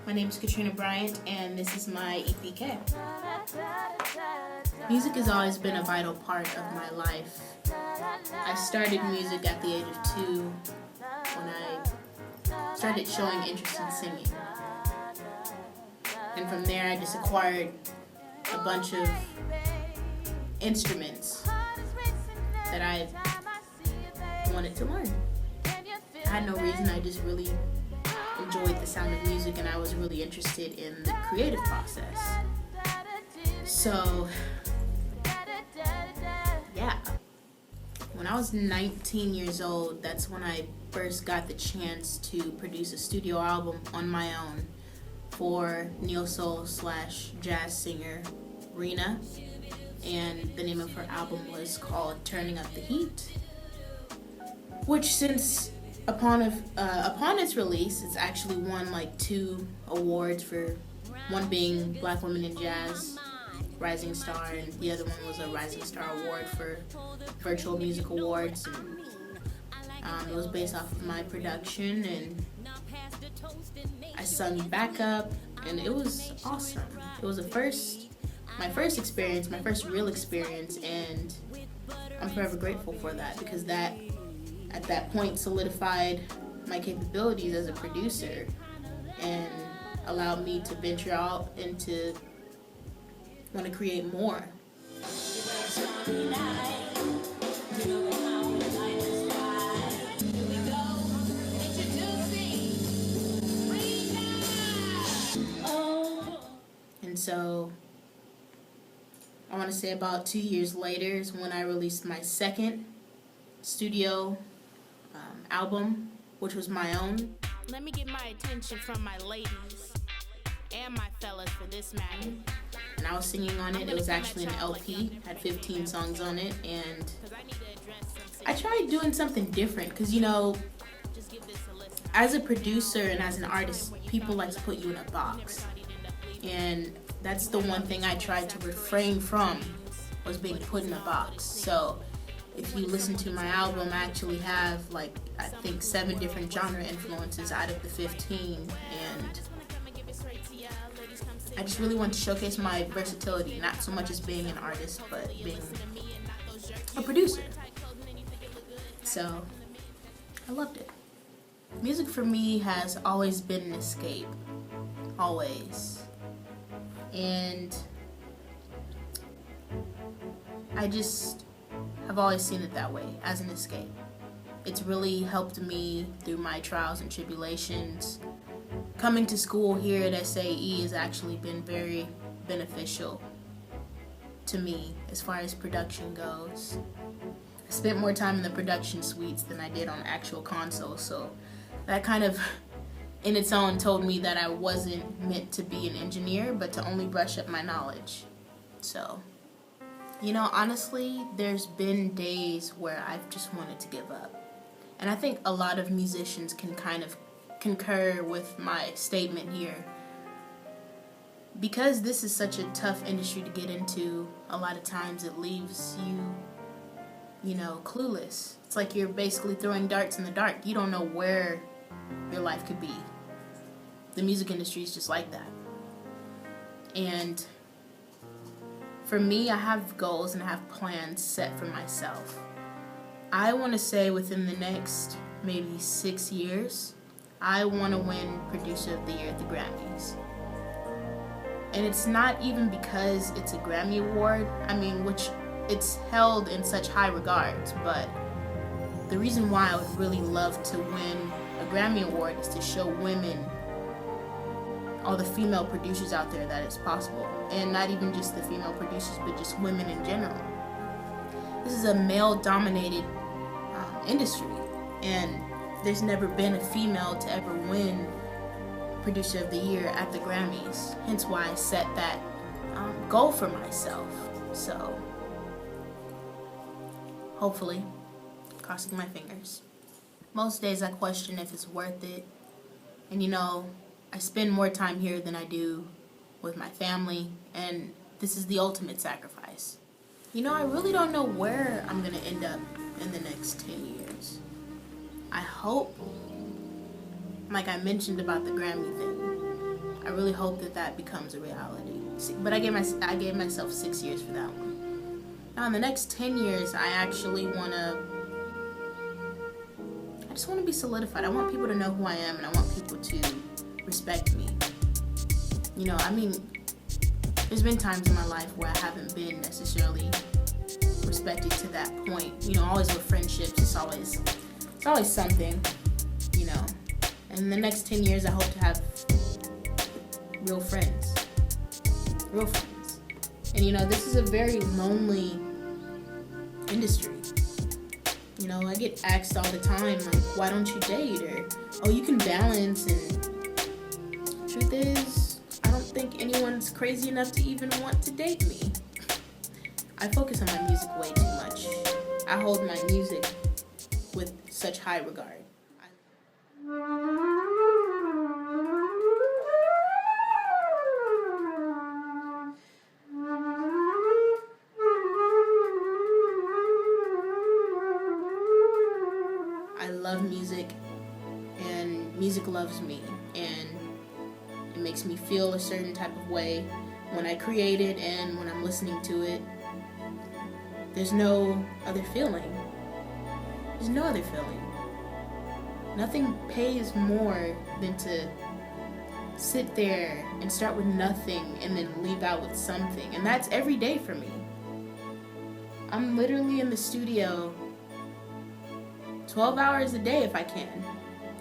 My name is Katrina Bryant, and this is my EPK. Music has always been a vital part of my life. I started music at the age of 2 when I started showing interest in singing. And from there, I just acquired a bunch of instruments that I wanted to learn. I had no reason, I just really enjoyed the sound of music, and I was really interested in the creative process. So, yeah. When I was 19 years old, that's when I first got the chance to produce a studio album on my own for neo-soul / jazz singer Rena, and the name of her album was called Turning Up the Heat, which since upon its release, it's actually won like 2 awards, for one being Black Women in Jazz Rising Star, and the other one was a Rising Star Award for Virtual Music Awards. And it was based off of my production, and I sung backup, and it was awesome. It was my first experience, my first real experience, and I'm forever grateful for that, because that at that point solidified my capabilities as a producer and allowed me to venture out and to want to create more. And so I want to say about 2 years later is when I released my second studio album, which was my own. Let me get my attention from my ladies and my fellas for this matter. And I was singing on it. It was actually an LP, had 15 songs on it, and I tried doing something different because, you know, as a producer and as an artist, people like to put you in a box. And that's the one thing I tried to refrain from, was being put in a box. So if you listen to my album, I actually have like, I think 7 different genre influences out of the 15, and I just really want to showcase my versatility, not so much as being an artist, but being a producer. So I loved it. Music for me has always been an escape, always. And I just have always seen it that way, as an escape. It's really helped me through my trials and tribulations. Coming to school here at SAE has actually been very beneficial to me as far as production goes. I spent more time in the production suites than I did on actual consoles, so that kind of in its own told me that I wasn't meant to be an engineer, but to only brush up my knowledge. So, you know, honestly, there's been days where I've just wanted to give up. And I think a lot of musicians can kind of concur with my statement here. Because this is such a tough industry to get into, a lot of times it leaves you know, clueless. It's like you're basically throwing darts in the dark. You don't know where your life could be. The music industry is just like that. And for me, I have goals and I have plans set for myself. I want to say within the next maybe 6 years, I want to win Producer of the Year at the Grammys. And it's not even because it's a Grammy Award, which it's held in such high regards, but the reason why I would really love to win a Grammy Award is to show women, all the female producers out there, that it's possible. And not even just the female producers, but just women in general. This is a male-dominated industry, and there's never been a female to ever win Producer of the Year at the Grammys. Hence why I set that goal for myself. So, hopefully, crossing my fingers. Most days I question if it's worth it. And you know, I spend more time here than I do with my family, and this is the ultimate sacrifice. You know, I really don't know where I'm going to end up in the next 10 years. I hope, like I mentioned about the Grammy thing, I really hope that becomes a reality. But I gave myself 6 years for that one. Now in the next 10 years, I just want to be solidified. I want people to know who I am, and I want people to respect me. There's been times in my life where I haven't been necessarily respected to that point. Always with friendships, it's always something, And in the next 10 years, I hope to have real friends. And this is a very lonely industry. I get asked all the time, like, why don't you date? Or, oh, you can balance. And truth is, I don't think anyone's crazy enough to even want to date me. I focus on my music way too much. I hold my music with such high regard. I love music, and music loves me, and it makes me feel a certain type of way when I create it and when I'm listening to it. There's no other feeling. Nothing pays more than to sit there and start with nothing and then leave out with something. And that's every day for me. I'm literally in the studio 12 hours a day if I can,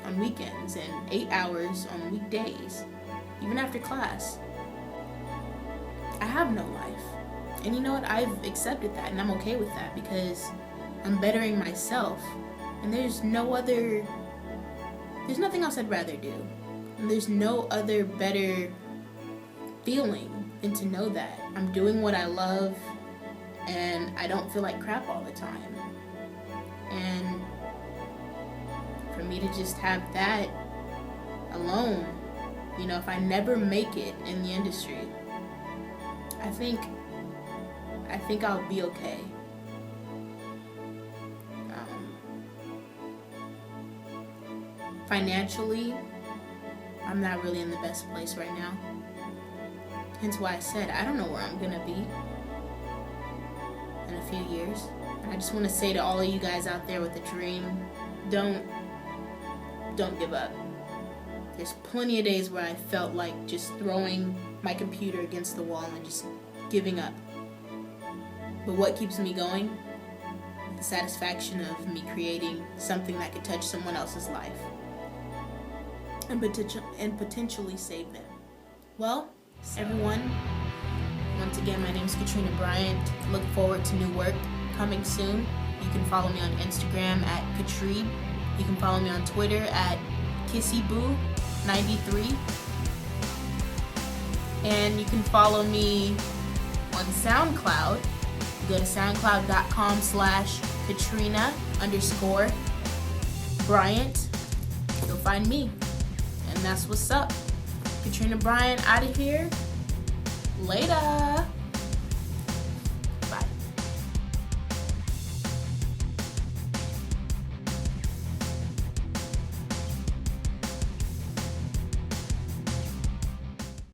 on weekends, and 8 hours on weekdays, even after class. I have no life. And you know what? I've accepted that, and I'm okay with that, because I'm bettering myself. And there's nothing else I'd rather do. And there's no other better feeling than to know that I'm doing what I love, and I don't feel like crap all the time. And for me to just have that alone, if I never make it in the industry, I think I'll be okay. Financially, I'm not really in the best place right now. Hence why I said I don't know where I'm gonna be in a few years. And I just want to say to all of you guys out there with a dream, don't give up. There's plenty of days where I felt like just throwing my computer against the wall and just giving up. But what keeps me going? The satisfaction of me creating something that could touch someone else's life and potentially save them. Well, everyone, once again, my name is Katrina Bryant. Look forward to new work coming soon. You can follow me on Instagram at Katrib. You can follow me on Twitter at KissyBoo93. And you can follow me on SoundCloud. Go to soundcloud.com/Katrina_Bryant. You'll find me. And that's what's up. Katrina Bryant out of here. Later.